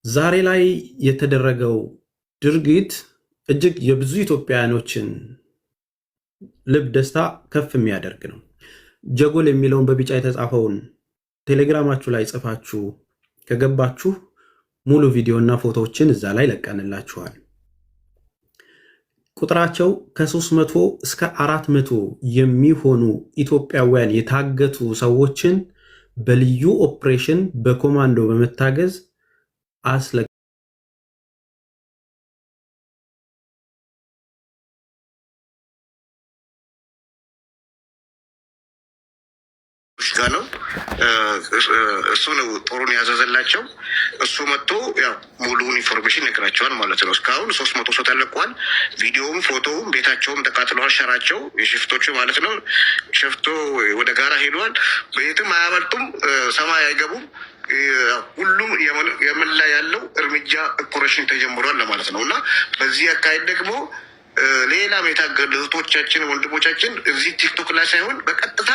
ዛሬ ላይ የተደረገው ድርጊት እጅግ የብዙ ኢትዮጵያውያኖችን ልብ ደስታ ከፍ የሚያደርግ ነው። ጀጎል የሚለውን በቢጫ የተጻፈውን ቴሌግራማችሁ ላይ ጽፋችሁ ከገባችሁ ሙሉ ቪዲዮ እና ፎቶዎችን እዛ ላይ ለቀንላችኋል። ቁጥራቸው ከ300 እስከ 400 የሚሆኑ ኢትዮጵያውያን የታገቱ ሰዎችን በልዩ ኦፕሬሽን በኮማንዶ በመታገዝ አስለ ነው እሱ ነው ጦሩን ያዘዘላቸው። እሱ መጥቶ ያው ሙሉውን ኢንፎርሜሽን ይነግራቸዋል ማለት ነው። እስካሁን 300 ሰው ተለቋል። ቪዲዮውም ፎቶውም ቤታቸውም ተቃጥለዋል። ሸራቸው የሽፍቶቹ ማለት ነው። ሽፍቶ ወደ ጋራ ሄደዋል። በየትም አያመልጡም፣ ሰማይ አይገቡም። ሁሉም የምን ላይ ያለው እርምጃ ኦፕሬሽን ተጀምሯል ለማለት ነው። እና በዚህ አካሄድ ደግሞ ሌላም የታገሉ እህቶቻችን ወንድሞቻችን እዚህ ቲክቶክ ላይ ሳይሆን በቀጥታ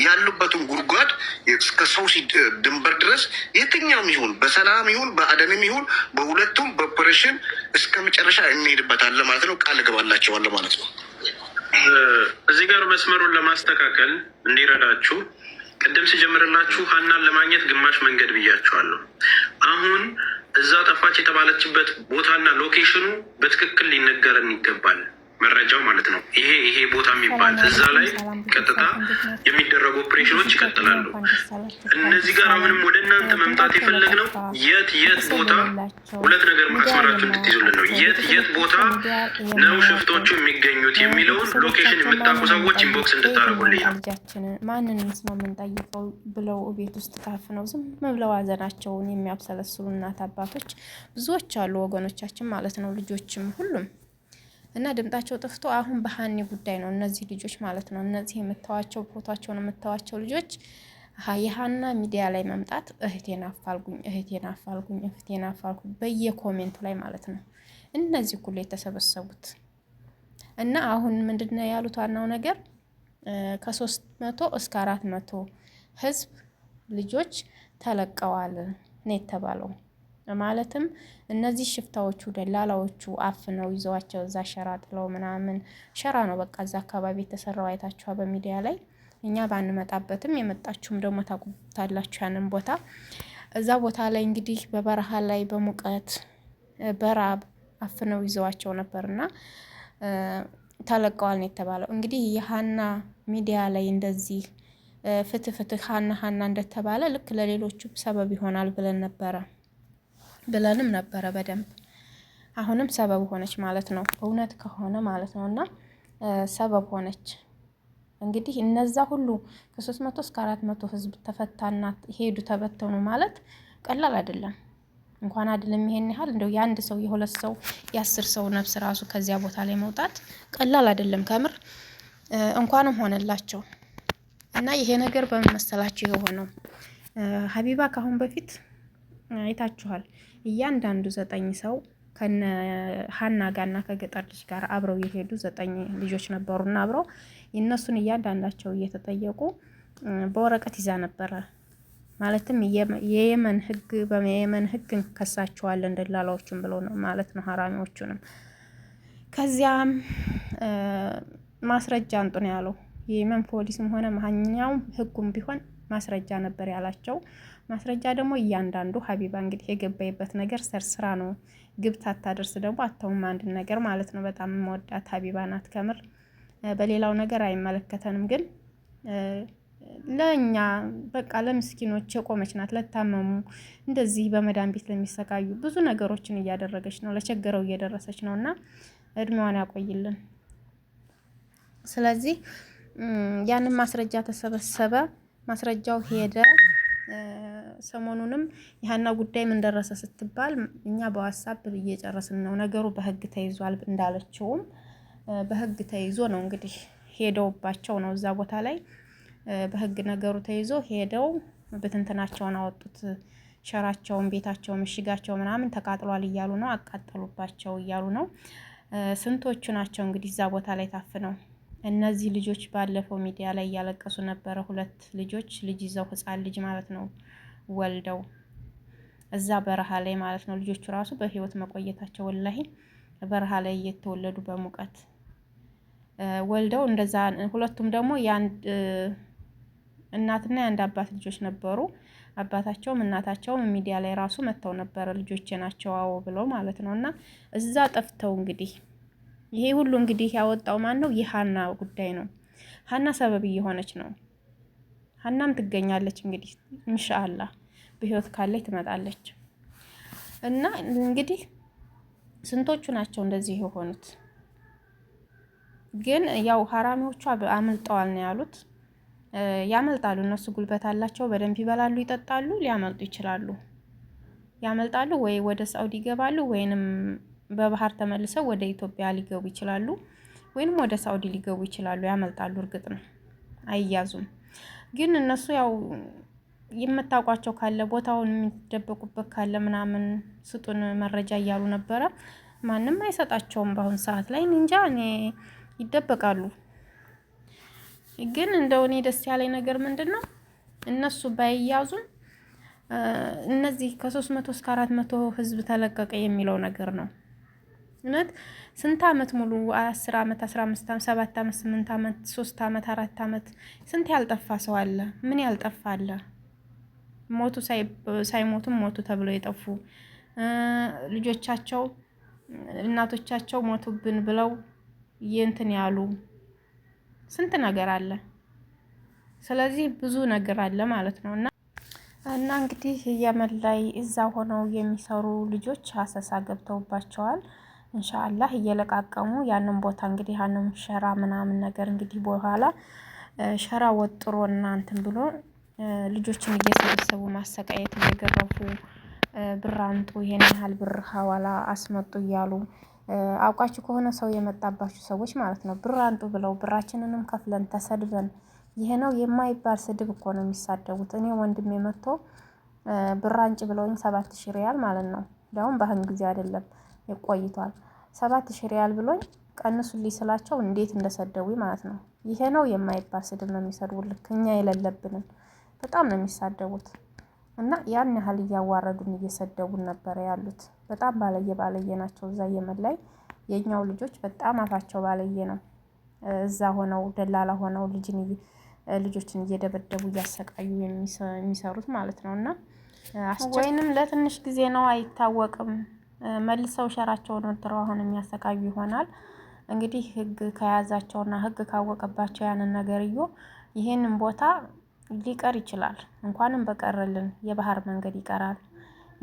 ያሉበትን ጉድጓድ እስከ ሰው ድንበር ድረስ የትኛውም ይሁን በሰላም ይሁን በአደንም ይሁን በሁለቱም በኦፕሬሽን እስከ መጨረሻ እንሄድበታለን ማለት ነው። ቃል እገባላቸዋለሁ ማለት ነው። እዚህ ጋር መስመሩን ለማስተካከል እንዲረዳችሁ ቅድም ሲጀምርላችሁ ሀናን ለማግኘት ግማሽ መንገድ ብያችኋለሁ። አሁን እዛ ጠፋች የተባለችበት ቦታና ሎኬሽኑ በትክክል ሊነገረን ይገባል። መረጃው ማለት ነው። ይሄ ቦታ የሚባል እዛ ላይ ቀጥታ የሚደረጉ ኦፕሬሽኖች ይቀጥላሉ። እነዚህ ጋር አሁንም ወደ እናንተ መምጣት የፈለግነው የት ቦታ ሁለት ነገር ማስመራችሁ እንድትይዙልን ነው። የት ቦታ ነው ሽፍቶቹ የሚገኙት የሚለውን ሎኬሽን የምታውቁ ሰዎች ኢንቦክስ እንድታደርጉልኝ ነው። ማንን ነው የምንጠይቀው ብለው ቤት ውስጥ ታፍነው ዝም ብለው ሀዘናቸውን የሚያብሰለስሉ እናት አባቶች ብዙዎች አሉ፣ ወገኖቻችን ማለት ነው፣ ልጆችም ሁሉም እና ድምጣቸው ጠፍቶ አሁን በሀኒ ጉዳይ ነው እነዚህ ልጆች ማለት ነው። እነዚህ የምታዋቸው ፎቶቸውን የምታዋቸው ልጆች የሀና ሚዲያ ላይ መምጣት እህቴን አፋልጉኝ፣ እህቴን አፋልጉኝ፣ እህቴን አፋልጉኝ በየኮሜንቱ ላይ ማለት ነው። እነዚህ ሁሉ የተሰበሰቡት እና አሁን ምንድነው ያሉት? ዋናው ነገር ከ300 እስከ 400 ህዝብ ልጆች ተለቀዋል ነው የተባለው። ማለትም እነዚህ ሽፍታዎቹ ደላላዎቹ አፍነው ይዘዋቸው እዛ ሸራ ጥለው ምናምን ሸራ ነው በቃ እዛ አካባቢ የተሰራው አይታችኋ በሚዲያ ላይ። እኛ ባንመጣበትም የመጣችሁም ደግሞ ታቁታላችሁ ያንን ቦታ። እዛ ቦታ ላይ እንግዲህ በበረሃ ላይ በሙቀት በራብ አፍነው ይዘዋቸው ነበርና ተለቀዋል ነው የተባለው። እንግዲህ የሀና ሚዲያ ላይ እንደዚህ ፍትህ ሀና እንደተባለ ልክ ለሌሎቹ ሰበብ ይሆናል ብለንም ነበረ በደንብ። አሁንም ሰበብ ሆነች ማለት ነው፣ እውነት ከሆነ ማለት ነው። እና ሰበብ ሆነች እንግዲህ እነዛ ሁሉ ከ300 እስከ 400 ህዝብ ተፈታና ሄዱ ተበተኑ ማለት ቀላል አይደለም። እንኳን አይደለም ይሄን ያህል እንደው የአንድ ሰው የሁለት ሰው የ10 ሰው ነፍስ ራሱ ከዚያ ቦታ ላይ መውጣት ቀላል አይደለም ከምር። እንኳንም ሆነላቸው እና ይሄ ነገር በምን መሰላችሁ የሆነው? ሀቢባ ካሁን በፊት አይታችኋል። እያንዳንዱ 9 ሰው ከነ ሀና ጋርና ከገጠር ልጅ ጋር አብረው የሄዱ 9 ልጆች ነበሩና አብረው እነሱን እያንዳንዳቸው እየተጠየቁ በወረቀት ይዛ ነበረ። ማለትም የየመን ህግ እንከሳቸዋለን ደላላዎቹን ብለው ነው ማለት ነው፣ ሀራሚዎቹንም። ከዚያም ማስረጃ አንጡ ነው ያለው። የየመን ፖሊስም ሆነ ማንኛውም ህጉም ቢሆን ማስረጃ ነበር ያላቸው። ማስረጃ ደግሞ እያንዳንዱ ሀቢባ እንግዲህ የገባይበት ነገር ስራ ነው። ግብት አታደርስ ደግሞ አተውም አንድ ነገር ማለት ነው። በጣም መወዳት ሀቢባ ናት ከምር። በሌላው ነገር አይመለከተንም፣ ግን ለኛ በቃ ለምስኪኖች የቆመች ናት። ለታመሙ እንደዚህ በመዳን ቤት ለሚሰቃዩ ብዙ ነገሮችን እያደረገች ነው። ለቸገረው እየደረሰች ነውና እድሜዋን ያቆይልን። ስለዚህ ያንን ማስረጃ ተሰበሰበ፣ ማስረጃው ሄደ። ሰሞኑንም የሀና ጉዳይ ምን ደረሰ ስትባል እኛ በዋትስአፕ እየጨረስን ነው፣ ነገሩ በህግ ተይዟል እንዳለችውም በህግ ተይዞ ነው እንግዲህ ሄደውባቸው ነው እዛ ቦታ ላይ በህግ ነገሩ ተይዞ ሄደው በትንትናቸውን አወጡት። ሸራቸውን፣ ቤታቸው፣ ምሽጋቸው ምናምን ተቃጥሏል እያሉ ነው፣ አቃጠሉባቸው እያሉ ነው። ስንቶቹ ናቸው እንግዲህ እዛ ቦታ ላይ ታፍነው። እነዚህ ልጆች ባለፈው ሚዲያ ላይ እያለቀሱ ነበረ። 2 ልጆች ልጅ ይዘው ህፃን ልጅ ማለት ነው ወልደው እዛ በረሃ ላይ ማለት ነው። ልጆቹ ራሱ በህይወት መቆየታቸው ወላሂ በረሃ ላይ እየተወለዱ በሙቀት ወልደው እንደዛ። ሁለቱም ደግሞ የአንድ እናትና የአንድ አባት ልጆች ነበሩ። አባታቸውም እናታቸውም ሚዲያ ላይ ራሱ መጥተው ነበረ ልጆቼ ናቸው አዎ ብለው ማለት ነው። እና እዛ ጠፍተው እንግዲህ ይሄ ሁሉ እንግዲህ ያወጣው ማን ነው? የሀና ጉዳይ ነው። ሀና ሰበብ እየሆነች ነው። ሀናም ትገኛለች እንግዲህ ኢንሻአላህ በህይወት ካለች ትመጣለች። እና እንግዲህ ስንቶቹ ናቸው እንደዚህ የሆኑት? ግን ያው ሀራሚዎቹ አምልጠዋል ነው ያሉት። ያመልጣሉ፣ እነሱ ጉልበት አላቸው፣ በደንብ ይበላሉ፣ ይጠጣሉ፣ ሊያመልጡ ይችላሉ። ያመልጣሉ ወይ ወደ ሳውዲ ይገባሉ፣ ወይንም በባህር ተመልሰው ወደ ኢትዮጵያ ሊገቡ ይችላሉ፣ ወይንም ወደ ሳውዲ ሊገቡ ይችላሉ። ያመልጣሉ፣ እርግጥ ነው አይያዙም። ግን እነሱ ያው የምታውቋቸው ካለ ቦታውን የሚደበቁበት ካለ ምናምን ስጡን መረጃ እያሉ ነበረ። ማንም አይሰጣቸውም በአሁን ሰዓት ላይ እንጃ። እኔ ይደበቃሉ። ግን እንደው እኔ ደስ ያለኝ ነገር ምንድነው እነሱ ባይያዙም እነዚህ ከ300 እስከ 400 ህዝብ ተለቀቀ የሚለው ነገር ነው። እውነት ስንት አመት ሙሉ 10 አመት 15 አመት 7 አመት 8 አመት 3 አመት 4 አመት ስንት ያልጠፋ ሰው አለ? ምን ያልጠፋ አለ? ሞቱ ሳይሞቱም ሞቱ ተብለው የጠፉ ልጆቻቸው እናቶቻቸው ሞቱብን ብለው የእንትን ያሉ ስንት ነገር አለ። ስለዚህ ብዙ ነገር አለ ማለት ነው። እና እንግዲህ የመን ላይ እዛ ሆነው የሚሰሩ ልጆች አሰሳ ገብተውባቸዋል። ኢንሻአላህ እየለቃቀሙ ያንን ቦታ እንግዲህ ያንን ሸራ ምናምን ነገር እንግዲህ በኋላ ሸራ ወጥሮ እና እንትን ብሎ ልጆችን እየሰበሰቡ ማሰቃየት፣ እየገረፉ ብር አምጡ ይሄን ያህል ብር ሐዋላ አስመጡ እያሉ አውቃችሁ ከሆነ ሰው የመጣባችሁ ሰዎች ማለት ነው ብር አንጡ ብለው ብራችንንም ከፍለን ተሰድበን ይሄ ነው የማይባል ስድብ እኮ ነው የሚሳደቡት። እኔ ወንድሜ መጥቶ ብር አንጭ ብለውኝ 7000 ሪያል ማለት ነው። ዳውን ባህን ጊዜ አይደለም ይቆይቷል። 7000 ሪያል ብሎኝ ቀንሱልኝ ስላቸው እንዴት እንደሰደቡኝ ማለት ነው። ይሄ ነው የማይባል ስድብ ነው የሚሰድቡት። ልክ እኛ የሌለብንን በጣም ነው የሚሳደቡት። እና ያን ያህል እያዋረዱን እየሰደቡን ነበር ያሉት። በጣም ባለየ ናቸው። እዛ የመን ላይ የኛው ልጆች በጣም አፋቸው ባለየ ነው። እዛ ሆነው ደላላ ሆነው ልጆችን እየደበደቡ እያሰቃዩ የሚሰሩት ማለት ነው። እና ወይንም ለትንሽ ጊዜ ነው አይታወቅም። መልሰው ሸራቸውን ወጥረው አሁን የሚያሰቃዩ ይሆናል። እንግዲህ ህግ ከያዛቸውና ህግ ካወቀባቸው ያንን ነገርዮ ይሄንን ቦታ ሊቀር ይችላል። እንኳንም በቀረልን የባህር መንገድ ይቀራል።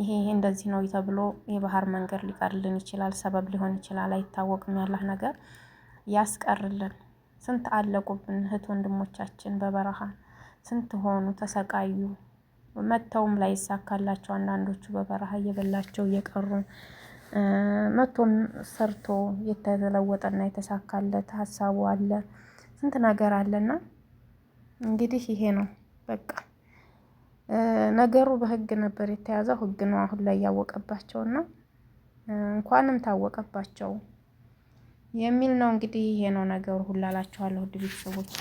ይሄ እንደዚህ ነው ተብሎ የባህር መንገድ ሊቀርልን ይችላል። ሰበብ ሊሆን ይችላል። አይታወቅም። ያላህ ነገር ያስቀርልን። ስንት አለቁብን እህት ወንድሞቻችን በበረሃ ስንት ሆኑ ተሰቃዩ። መተውም ላይ ይሳካላቸው አንዳንዶቹ በበረሃ እየበላቸው እየቀሩ መቶም ሰርቶ የተለወጠና የተሳካለት ሀሳቡ አለ። ስንት ነገር አለና እንግዲህ ይሄ ነው በቃ ነገሩ በህግ ነበር የተያዘው። ህግ ነው አሁን ላይ ያወቀባቸውና እንኳንም ታወቀባቸው የሚል ነው። እንግዲህ ይሄ ነው ነገሩ ሁሉ አላችኋለሁ። ውድ ቤተሰቦቼ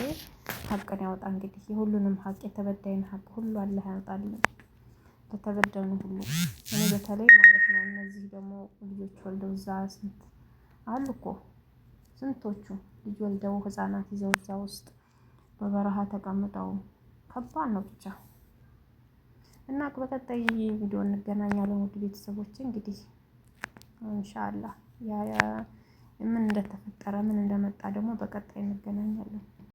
ሀቅን ያወጣ እንግዲህ የሁሉንም ሀቅ የተበዳይን ሀቅ ሁሉ አላህ ያወጣልን ለተበደሉ ሁሉ። እኔ በተለይ ማለት ነው እነዚህ ደግሞ ልጆች ወልደው እዛ ስንት አሉ እኮ ስንቶቹ ልጅ ወልደው ህፃናት ይዘው እዛ ውስጥ በበረሃ ተቀምጠው ከባድ ነው ብቻ። እና በቀጣይ ቪዲዮ እንገናኛለን ውድ ቤተሰቦቼ። እንግዲህ ኢንሻአላህ ምን እንደተፈጠረ ምን እንደመጣ ደግሞ በቀጣይ እንገናኛለን።